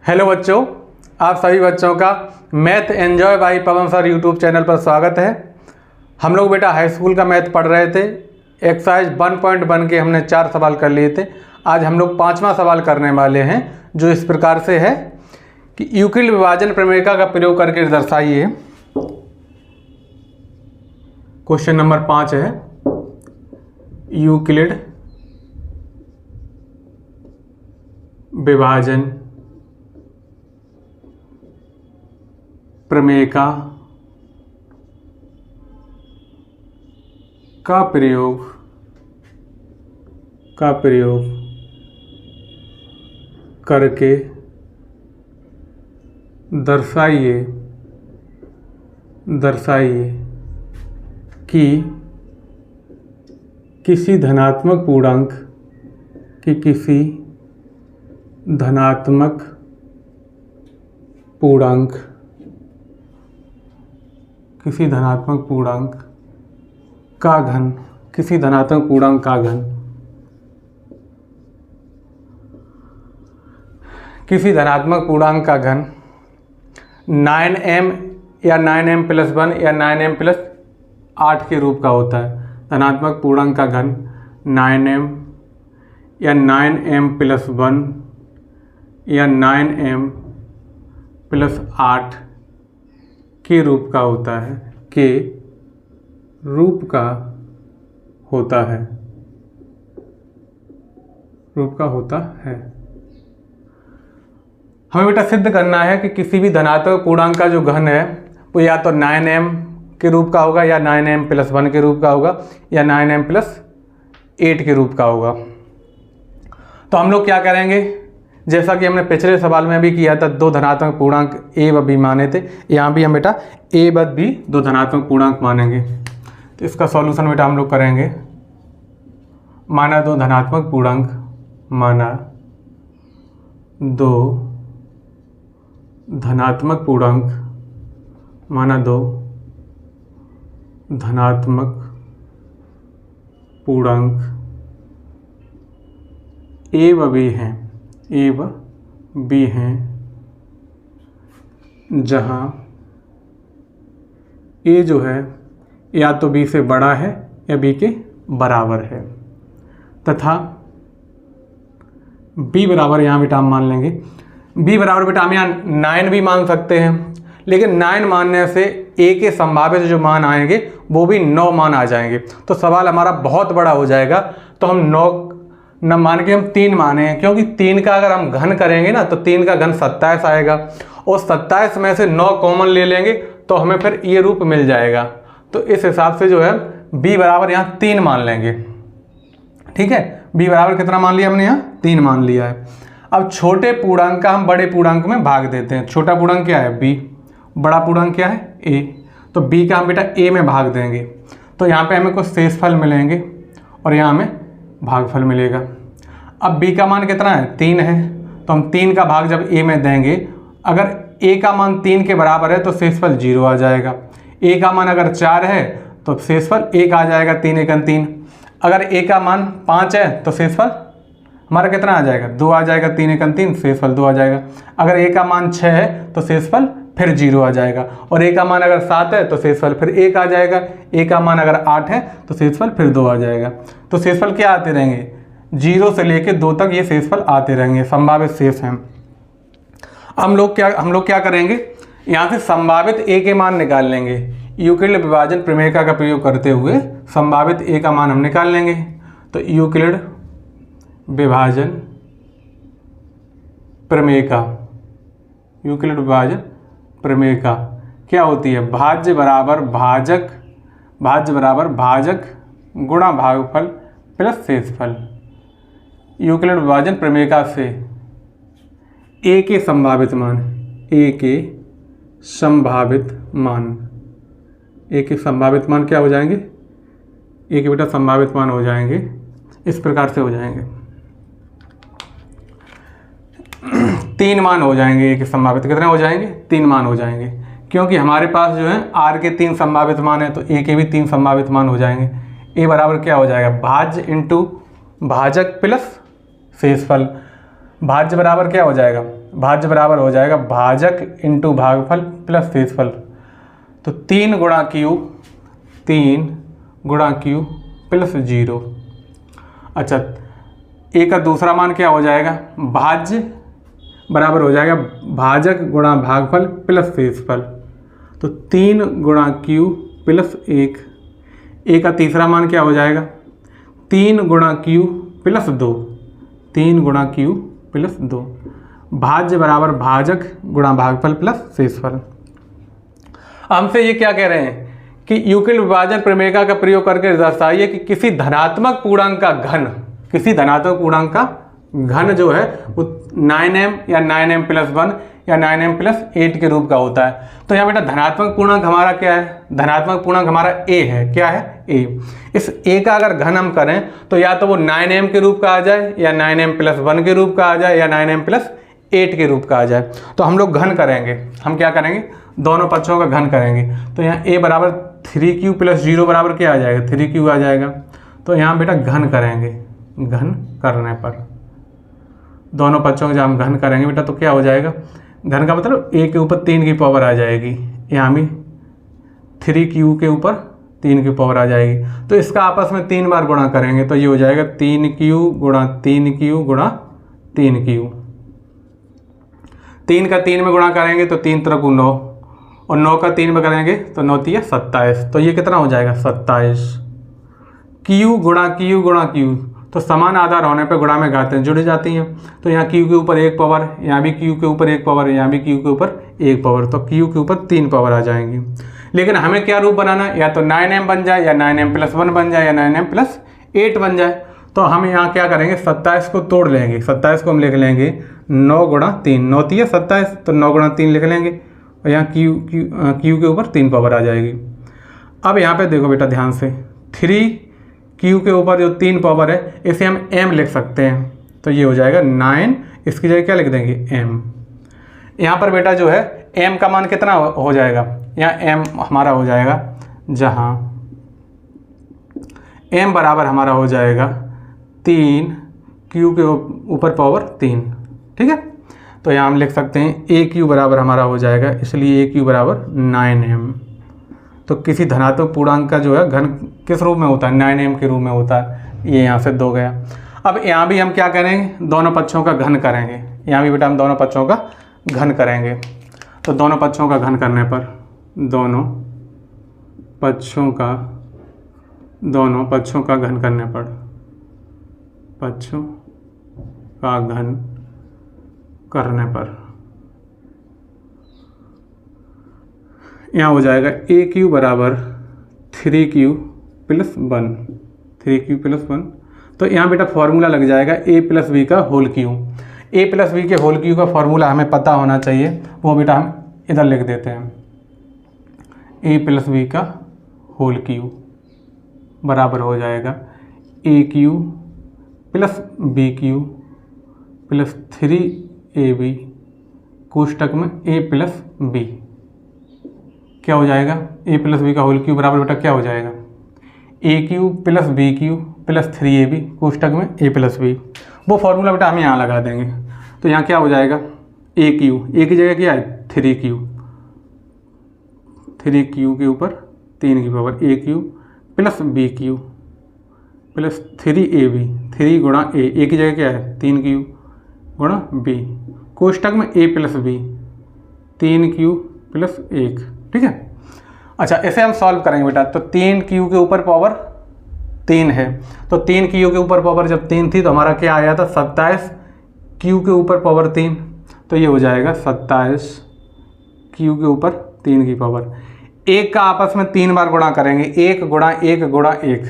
Hello बच्चों, आप सभी बच्चों का मैथ एंजॉय बाय पवन सर यूट्यूब चैनल पर स्वागत है। हम लोग बेटा हाई स्कूल का मैथ पढ़ रहे थे। एक्सरसाइज 1.1 के हमने 4 सवाल कर लिए थे। आज हम लोग 5वां सवाल करने वाले हैं, जो इस प्रकार से है कि यूक्लिड विभाजन प्रमेय का प्रयोग करके दर्शाइए। क्वेश्चन नंबर 5 है, यूक्लिड विभाजन प्रमेय का प्रयोग करके दर्शाइए कि किसी धनात्मक पूर्णांक का घन 9m या 9m + 1 या 9m + 8 के रूप का होता है। धनात्मक पूर्णांक का घन 9m या 9m + 1 या 9m + 8 के रूप का होता है, हमें बेटा सिद्ध करना है कि किसी भी धनात्मक पूर्णांक का जो घन है वो या तो 9m के रूप का होगा, या 9m + 1 के रूप का होगा, या 9m + 8 के रूप का होगा। तो हम लोग क्या करेंगे, जैसा कि हमने पिछले सवाल में भी किया था, 2 धनात्मक पूर्णांक a व b माने थे। यहाँ भी हम बेटा a व b 2 धनात्मक पूर्णांक मानेंगे। तो इसका सॉल्यूशन बेटा हम लोग करेंगे। माना 2 धनात्मक पूर्णांक, माना 2 धनात्मक पूर्णांक a व b हैं, जहाँ a जो है या तो b से बड़ा है या b के बराबर है, तथा b बराबर यहाँ बेटा हम मान लेंगे। b बराबर बेटा हम यहाँ 9 भी मान सकते हैं, लेकिन 9 मानने से a के संभावित जो मान आएंगे वो भी 9 मान आ जाएंगे, तो सवाल हमारा बहुत बड़ा हो जाएगा। तो हम 9 न मान के हम 3 माने हैं, क्योंकि 3 का अगर हम घन करेंगे ना तो 3 का घन 27 आएगा, और 27 में से 9 कॉमन ले लेंगे तो हमें फिर ये रूप मिल जाएगा। तो इस हिसाब से जो है b बराबर यहाँ 3 मान लेंगे। ठीक है, b बराबर कितना मान लिया हमने, यहाँ 3 मान लिया है। अब छोटे पूर्णांक का हम बड़े पूर्णांक में भाग देते हैं। छोटा पूर्णांक क्या है, b, बड़ा पूर्णांक क्या है, a। तो b का हम बेटा a में भाग देंगे, तो यहाँ पे हमें कुछ शेषफल मिलेंगे और यहाँ हमें भागफल मिलेगा। अब b का मान कितना है, 3 है, तो हम 3 का भाग जब a में देंगे, अगर a का मान 3 के बराबर है तो शेषफल 0 आ जाएगा। a का मान अगर 4 है तो शेषफल 1 आ जाएगा, 3 × 3। अगर a का मान 5 है तो शेषफल हमारा कितना आ जाएगा, 2 आ जाएगा, 3 × 3 शेषफल 2 आ जाएगा। अगर a का मान 6 है तो शेषफल फिर 0 आ जाएगा, और a का मान अगर 7 है तो शेषफल फिर 1 आ जाएगा। a का मान अगर 8 है तो शेषफल फिर 2 आ जाएगा। तो शेषफल क्या आते रहेंगे, 0 से लेके 2 तक ये शेषफल आते रहेंगे, संभावित शेष हैं। हम लोग क्या करेंगे, यहाँ से संभावित a के मान निकाल लेंगे। यूक्लिड विभाजन प्रमेय का प्रयोग करते हुए संभावित a का मान हम निकाल लेंगे। तो यूक्लिड विभाजन प्रमेय का क्या होती है, भाज्य बराबर भाजक गुणा भागफल प्लस शेषफल। यूक्लिड विभाजन प्रमेय का से a के संभावित मान क्या हो जाएंगे, a के बेटा संभावित मान हो जाएंगे, इस प्रकार से हो जाएंगे। 3 मान हो जाएंगे, a के संभावित कितने हो जाएंगे, 3 मान हो जाएंगे, क्योंकि हमारे पास जो है r के 3 संभावित मान है, तो a के भी 3 संभावित मान हो जाएंगे। a बराबर क्या हो जाएगा, भाज्य इंटू भाजक प्लस शेषफल। भाज्य बराबर क्या हो जाएगा, भाज्य बराबर हो जाएगा भाजक इंटू भागफल प्लस शेषफल। तो 3 गुणा क्यू, 3 गुणा क्यू प्लस 0। अच्छा, ए का दूसरा मान क्या हो जाएगा, भाज्य बराबर हो जाएगा भाजक गुणा भागफल प्लस शेषफल। तो 3 गुणा क्यू प्लस 1। ए का तीसरा मान क्या हो जाएगा, 3 गुणा क्यू प्लस 2, 3 गुणा क्यू प्लस 2। भाज्य बराबर भाजक गुणा भागफल प्लस शेषफल। हमसे ये क्या कह रहे हैं कि यूक्लिड विभाजन प्रमेय का प्रयोग करके दर्शाइए कि किसी धनात्मक पूर्णांक का घन, किसी धनात्मक पूर्णांक का घन जो है वो 9m या 9m प्लस 1 या 9m प्लस 8 के रूप का होता है। तो यहाँ बेटा धनात्मक पूर्णांक हमारा क्या है, धनात्मक पूर्णांक हमारा a है। क्या है, a। इस a का अगर घन हम करें तो या तो वो 9m के रूप का आ जाए या 9m प्लस 1 के रूप का आ जाए या 9m प्लस 8 के रूप का आ जाए। तो हम लोग घन करेंगे, हम क्या करेंगे, दोनों पक्षों का घन करेंगे। तो यहाँ a बराबर 3q प्लस 0 बराबर क्या आ जाएगा, 3q आ जाएगा। तो यहाँ बेटा घन करेंगे, घन करने पर दोनों पक्षों का जब हम घन करेंगे बेटा तो क्या हो जाएगा, घन का मतलब a के ऊपर 3 की पावर आ जाएगी, यहाँ भी 3q के ऊपर 3 की पावर आ जाएगी। तो इसका आपस में 3 बार गुणा करेंगे तो ये हो जाएगा 3q गुणा 3q गुणा 3q। 3 का 3 में गुणा करेंगे तो 3 3 9 और 9 का 3 में करेंगे तो 9 3 27। तो ये कितना हो जाएगा, 27। q गुणा q गुणा q, तो समान आधार होने पर गुणा में घातें जुड़ जाती हैं। तो यहाँ q के ऊपर 1 पावर, यहाँ भी q के ऊपर 1 पावर, यहाँ भी q के ऊपर 1 पावर, तो q के ऊपर 3 पावर आ जाएंगी। लेकिन हमें क्या रूप बनाना है, या तो 9m बन जाए या 9m प्लस 1 बन जाए या 9m प्लस 8 बन जाए। तो हम यहाँ क्या करेंगे, 27 को तोड़ लेंगे, 27 को हम लिख लेंगे 9 गुणा 3, 9 3 27, तो 9 गुणा 3 लिख लेंगे और यहाँ q के ऊपर 3 पावर आ जाएगी। अब यहाँ पे देखो बेटा ध्यान से, 3q के ऊपर जो 3 पावर है इसे हम m लिख सकते हैं। तो ये हो जाएगा 9, इसकी जगह क्या लिख देंगे, m। यहाँ पर बेटा जो है m का मान कितना हो जाएगा, यहाँ m हमारा हो जाएगा, जहाँ m बराबर हमारा हो जाएगा 3, q के ऊपर पावर 3, ठीक है। तो यहाँ हम लिख सकते हैं aq बराबर हमारा हो जाएगा, इसलिए aq बराबर 9m। तो किसी धनात्मक पूर्णांक का जो है घन किस रूप में होता है, 9m के रूप में होता है। ये यहाँ से 2 गया। अब यहाँ भी हम क्या करेंगे, दोनों पक्षों का घन करेंगे। यहाँ भी बेटा हम दोनों पक्षों का घन करेंगे। तो दोनों पक्षों का घन करने पर, दोनों पक्षों का घन करने पर, पक्षों का घन करने पर यहाँ हो जाएगा aq बराबर 3q प्लस 1, 3q प्लस 1। तो यहाँ बेटा फॉर्मूला लग जाएगा a प्लस बी का whole cube. a plus B के होल क्यू का फॉर्मूला हमें पता होना चाहिए, वो बेटा हम इधर लिख देते हैं। a प्लस बी का होल क्यू बराबर हो जाएगा aq plus bq plus 3ab कोष्टक में a प्लस b। क्या हो जाएगा, a प्लस बी का होल क्यू बराबर बेटा क्या हो जाएगा, aq plus bq plus 3ab कोष्टक में a प्लस b। वो फॉर्मूला बेटा हम यहाँ लगा देंगे। तो यहाँ क्या हो जाएगा, aq, a की जगह क्या है 3q, 3q के ऊपर 3 की power aq plus bq plus 3ab, 3 गुणा a की जगह क्या है 3q गुणा b कोष्टक में a plus b, 3q plus 1, ठीक है। अच्छा, इसे हम सॉल्व करेंगे बेटा। तो 3q के ऊपर पावर 3 है, तो 3q के ऊपर पावर जब 3 थी तो हमारा क्या आया था 27, q के ऊपर पावर 3, तो ये हो जाएगा 27 q के ऊपर 3 की पावर। 1 का आपस में 3 बार गुणा करेंगे, 1 गुणा 1 गुणा 1,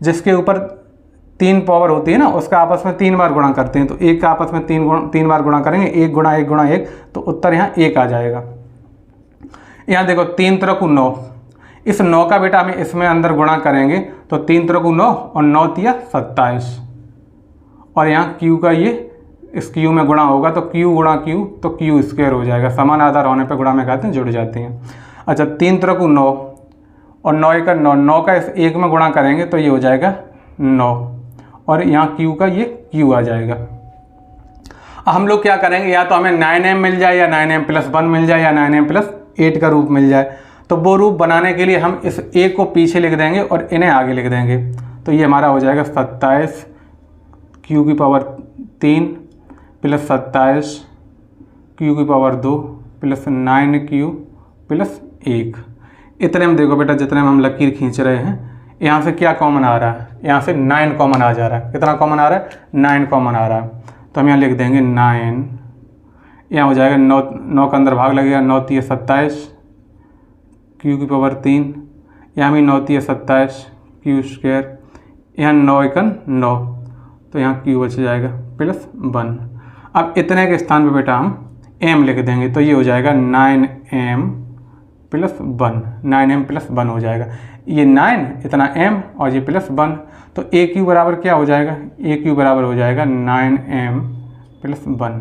जिसके ऊपर 3 पावर होती है ना उसका आपस में 3 बार गुणा करते हैं। तो 1 का आपस में 3 बार गुणा करेंगे, 1 गुणा 1 गुणा 1, तो उत्तर यहाँ 1 आ जाएगा। यहाँ देखो 3 3 9, इस 9 का बेटा हमें इसमें अंदर गुणा करेंगे तो 3 3 9 और 9 3 27, और यहाँ q का ये इस q में गुणा होगा तो q गुणा q तो q स्क्वायर हो जाएगा। समान आधार होने पर गुणा में घातें जुड़ जाती हैं। अच्छा, 3 3 9 और 9 1 9, 9 का इस 1 में गुणा करेंगे तो ये हो जाएगा 9, और यहाँ q का ये q आ जाएगा। हम लोग क्या करेंगे, या तो हमें 9m मिल जाए या 9m+1 मिल जाए या 9m+8 का रूप मिल जाए। तो वो रूप बनाने के लिए हम इस a को पीछे लिख देंगे और इन्हें आगे लिख देंगे। तो ये हमारा हो जाएगा 27 q की पावर 3 प्लस 27 q की पावर 2 प्लस 9q प्लस 1। इतने में देखो बेटा, जितने में हम लकीर खींच रहे हैं, यहाँ से क्या कॉमन आ रहा है, यहाँ से 9 कॉमन आ जा रहा है। कितना कॉमन आ रहा है, 9 कॉमन आ रहा है। तो हम यहाँ लिख देंगे 9, यहाँ हो जाएगा 9 का अंदर भाग लगेगा, 9 3 27 q की पावर 3, यहाँ भी 9 3 27 q², यहाँ 9 1 9, तो यहाँ q बच जाएगा प्लस 1। अब इतने के स्थान पे बेटा हम m लिख देंगे, तो ये हो जाएगा 9m+1 हो जाएगा। ये 9 इतना m और ये +1, तो aq बराबर क्या हो जाएगा, aq बराबर हो जाएगा 9m+1।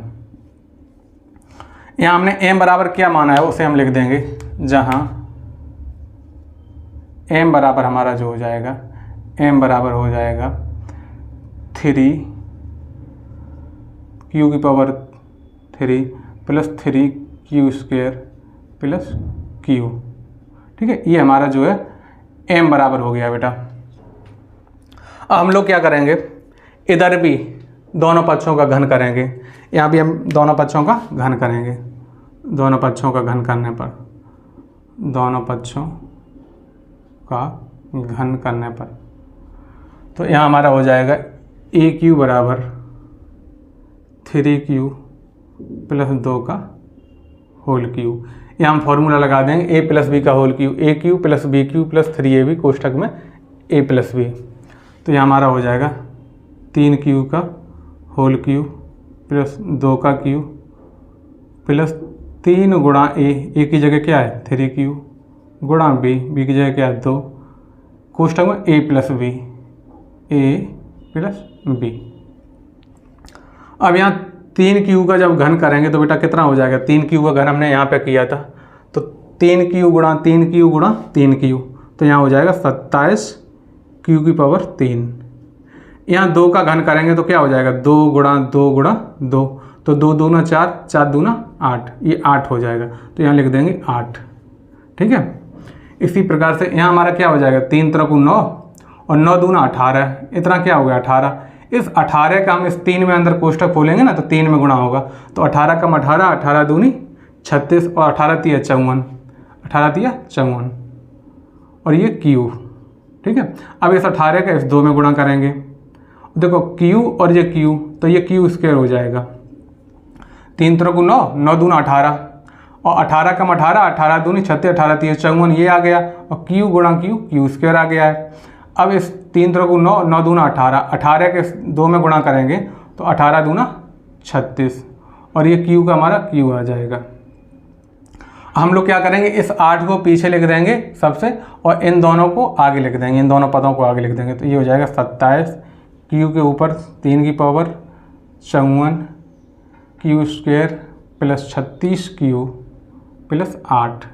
यहाँ हमने m बराबर क्या माना है उसे हम लिख देंगे, जहाँ m बराबर हमारा जो हो जाएगा, m बराबर हो जाएगा 3 q की power 3 plus 3q² plus q। ठीक है, ये हमारा जो है m बराबर हो गया बेटा। अब हम लोग क्या करेंगे, इधर भी दोनों पक्षों का घन करेंगे। यहाँ भी हम दोनों पक्षों का घन करेंगे। दोनों पक्षों का घन करने पर, दोनों पक्षों का घन करने पर, तो यहाँ हमारा हो जाएगा aq बराबर 3q प्लस 2 का होल क्यू। यहाँ हम फॉर्मूला लगा देंगे a प्लस बी का whole cube, A cube plus B cube plus 3ab कोष्ठक में a प्लस बी। तो यहाँ हमारा हो जाएगा 3q का होल क्यू प्लस 2 का क्यू प्लस 3 गुणा a की जगह क्या है 3q गुणा b की जगह क्या है 2, कोष्ठक में a प्लस बी। अब यहाँ 3q का जब घन करेंगे तो बेटा कितना हो जाएगा, 3q का घन हमने यहाँ पे किया था, तो 3q गुणा 3q गुणा 3q, तो यहाँ हो जाएगा 27 q की पावर 3। यहाँ 2 का घन करेंगे तो क्या हो जाएगा, 2 गुणा 2 गुणा 2, तो 2 दूना 4, 4 दूना 8, ये 8 हो जाएगा। तो यहाँ लिख देंगे 8। ठीक है, इसी प्रकार से यहाँ हमारा क्या हो जाएगा, 3 3 9 और 9 दूना 18, इतना क्या हो गया 18। इस 18 का हम इस 3 में अंदर कोष्ठक खोलेंगे ना, तो 3 में गुणा होगा, तो 18 कम 18, 18 दूनी 36 और 18 तिया 54, 18 तिया 54 और ये q। ठीक है, अब इस 18 का इस 2 में गुणा करेंगे, देखो q और ये q, तो ये q² हो जाएगा। 3 3 9, 9 दूना 18 और 18 कम 18, 18 दूनी 36, 18 तिया 54, ये आ गया, और q गुणा q² आ गया है। अब इस 3 3 9, 9 दूना 18, 18 के 2 में गुणा करेंगे तो 18 दूना 36 और ये q का हमारा q आ जाएगा। हम लोग क्या करेंगे, इस 8 को पीछे लिख देंगे सबसे और इन दोनों को आगे लिख देंगे, इन दोनों पदों को आगे लिख देंगे। तो ये हो जाएगा 27 q के ऊपर 3 की power 54 q² plus 36q plus 8।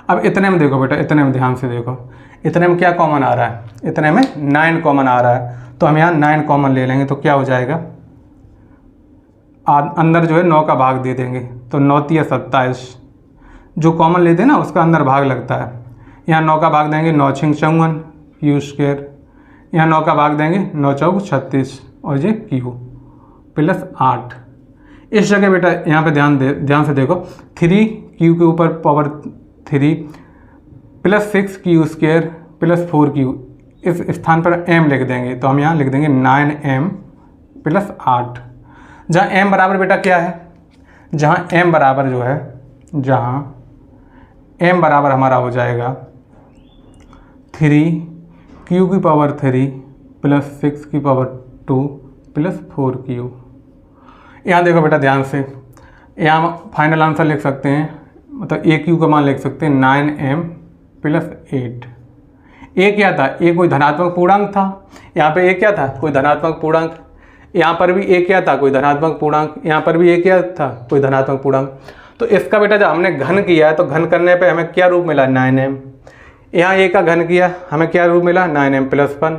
अब इतने में देखो बेटा, इतने में ध्यान से देखो, इतने में क्या कॉमन आ रहा है, इतने में 9 कॉमन आ रहा है, तो हम यहाँ 9 कॉमन ले लेंगे, तो क्या हो जाएगा, अंदर जो है 9 का भाग दे देंगे, तो 9 3 27, जो कॉमन लेते हैं ना उसका अंदर भाग लगता है। यहाँ 9 का भाग देंगे, 9 6 54 q², यहाँ 9 का भाग देंगे, 9 4 36 और ये q प्लस 8। इस जगह बेटा यहाँ पे ध्यान से देखो, 3q के ऊपर power 3 plus 6q² plus 4q, इस स्थान पर m लिख देंगे, तो हम यहाँ लिख देंगे 9m प्लस 8। जहाँ m बराबर बेटा क्या है, जहाँ m बराबर जो है, जहाँ m बराबर हमारा हो जाएगा 3q की पावर 3 प्लस 6 की पावर 2 प्लस 4q। यहाँ देखो बेटा ध्यान से, यहाँ हम फाइनल आंसर लिख सकते हैं, मतलब aq का मान लिख सकते हैं 9m प्लस 8। a क्या था, a कोई धनात्मक पूर्णांक था, यहाँ पे a क्या था, कोई धनात्मक पूर्णांक, यहाँ पर भी a क्या था, कोई धनात्मक पूर्णांक, यहाँ पर भी a क्या था, कोई धनात्मक पूर्णांक। तो इसका बेटा जब हमने घन किया है तो घन करने पे हमें क्या रूप मिला, 9m। यहाँ a का घन किया, हमें क्या रूप मिला, 9m प्लस 1।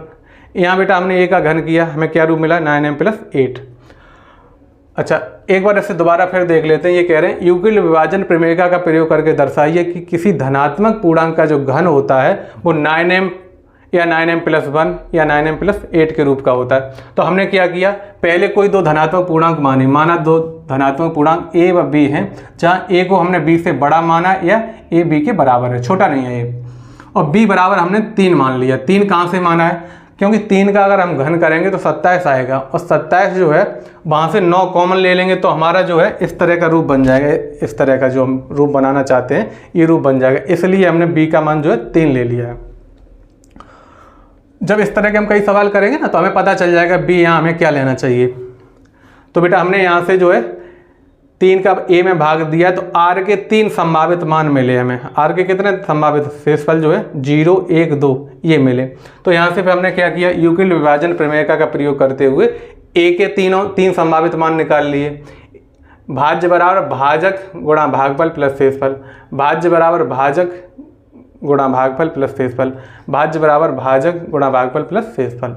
यहाँ बेटा हमने a का घन किया, हमें क्या रूप मिला, 9m प्लस 8। अच्छा, एक बार इसे दोबारा फिर देख लेते हैं। ये कह रहे हैं यूक्लिड विभाजन प्रमेयिका का प्रयोग करके दर्शाइए कि किसी धनात्मक पूर्णांक का जो घन होता है वो 9m या 9m+1 या 9m+8 के रूप का होता है। तो हमने क्या किया, पहले कोई दो धनात्मक पूर्णांक माने, माना दो धनात्मक पूर्णांक a व b हैं, जहाँ a को हमने b से बड़ा माना या a b के बराबर है, छोटा नहीं है a, और b बराबर हमने 3 मान लिया। 3 कहाँ से माना है, क्योंकि 3 का अगर हम घन करेंगे तो 27 आएगा, और 27 जो है वहाँ से 9 कॉमन ले लेंगे तो हमारा जो है इस तरह का रूप बन जाएगा। इस तरह का जो हम रूप बनाना चाहते हैं ये रूप बन जाएगा, इसलिए हमने b का मान जो है 3 ले लिया है। जब इस तरह के हम कई सवाल करेंगे ना तो हमें पता चल जाएगा b यहाँ हमें क्या लेना चाहिए। तो बेटा हमने यहाँ से जो है 3 का a में भाग दिया है, तो r के 3 संभावित मान मिले हमें। r के कितने संभावित, शेषफल जो है 0, 1, 2 ये मिले। तो यहाँ से फिर हमने क्या किया, यूक्लिड विभाजन प्रमेयिका का प्रयोग करते हुए a के 3 संभावित मान निकाल लिए। भाज्य बराबर भाजक गुणा भागफल प्लस शेषफल, भाज्य बराबर भाजक गुणा भागफल प्लस शेषफल, भाज्य बराबर भाजक गुणा भागफल प्लस शेषफल।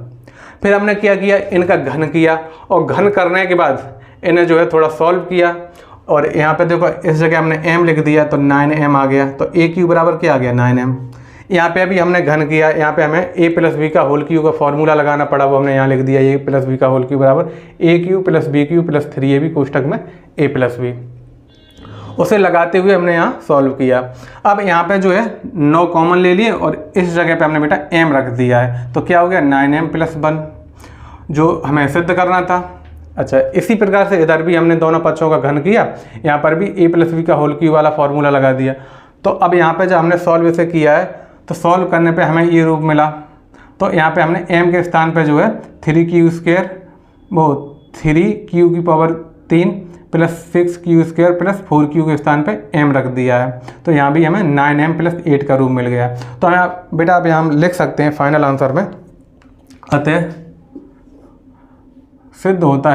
फिर हमने क्या किया, इनका घन किया, और घन करने के बाद इन्हें जो है थोड़ा सॉल्व किया, और यहाँ पे देखो इस जगह हमने m लिख दिया तो 9m आ गया। तो a क्यू बराबर क्या आ गया, 9m। यहाँ पे अभी हमने घन किया, यहाँ पे हमें a प्लस बी का होल क्यू का फॉर्मूला लगाना पड़ा, वो हमने यहाँ लिख दिया, a प्लस बी का होल क्यू बराबर a cube plus B cube plus 3ab कोष्टक में a प्लस बी। उसे लगाते हुए हमने यहाँ सॉल्व किया। अब यहाँ पे जो है 9 कॉमन ले लिए और इस जगह पे हमने बेटा m रख दिया है, तो क्या हो गया 9m+1 जो हमें सिद्ध करना था। अच्छा, इसी प्रकार से इधर भी हमने दोनों पक्षों का घन किया, यहाँ पर भी a प्लस बी का होल क्यू वाला फॉर्मूला लगा दिया। तो अब यहाँ पे जब हमने सॉल्व इसे किया है तो सॉल्व करने पे हमें ये रूप मिला। तो यहाँ पे हमने m के स्थान पे जो है 3q² वो 3q³ plus 6q² plus 4q के स्थान पे m रख दिया है। तो यहाँ भी हमें 9m+8 का रूप मिल गया। तो यहाँ बेटा अब यहाँ हम लिख सकते हैं फाइनल आंसर में, अतः सिद्ध होता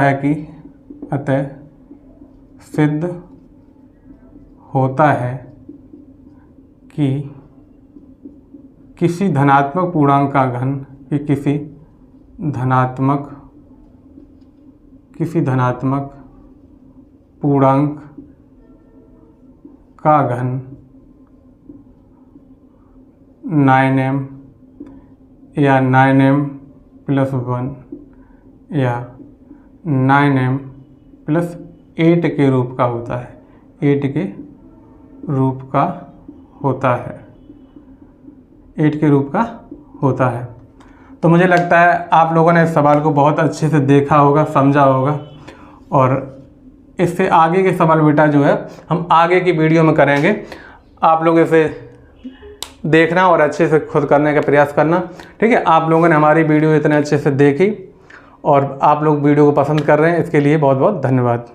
है कि किसी धनात्मक पूर्णांक का घन किसी धनात्मक पूर्णांक का घन 9m या 9m+1 या 9m+8 के रूप का होता है, 8 के रूप का होता है। तो मुझे लगता है आप लोगों ने इस सवाल को बहुत अच्छे से देखा होगा, समझा होगा, और इससे आगे के सवाल बेटा जो है हम आगे की वीडियो में करेंगे। आप लोग इसे देखना और अच्छे से खुद करने का प्रयास करना, ठीक है। आप लोगों ने हमारी वीडियो इतने अच्छे से देखी और आप लोग वीडियो को पसंद कर रहे हैं, इसके लिए बहुत बहुत धन्यवाद।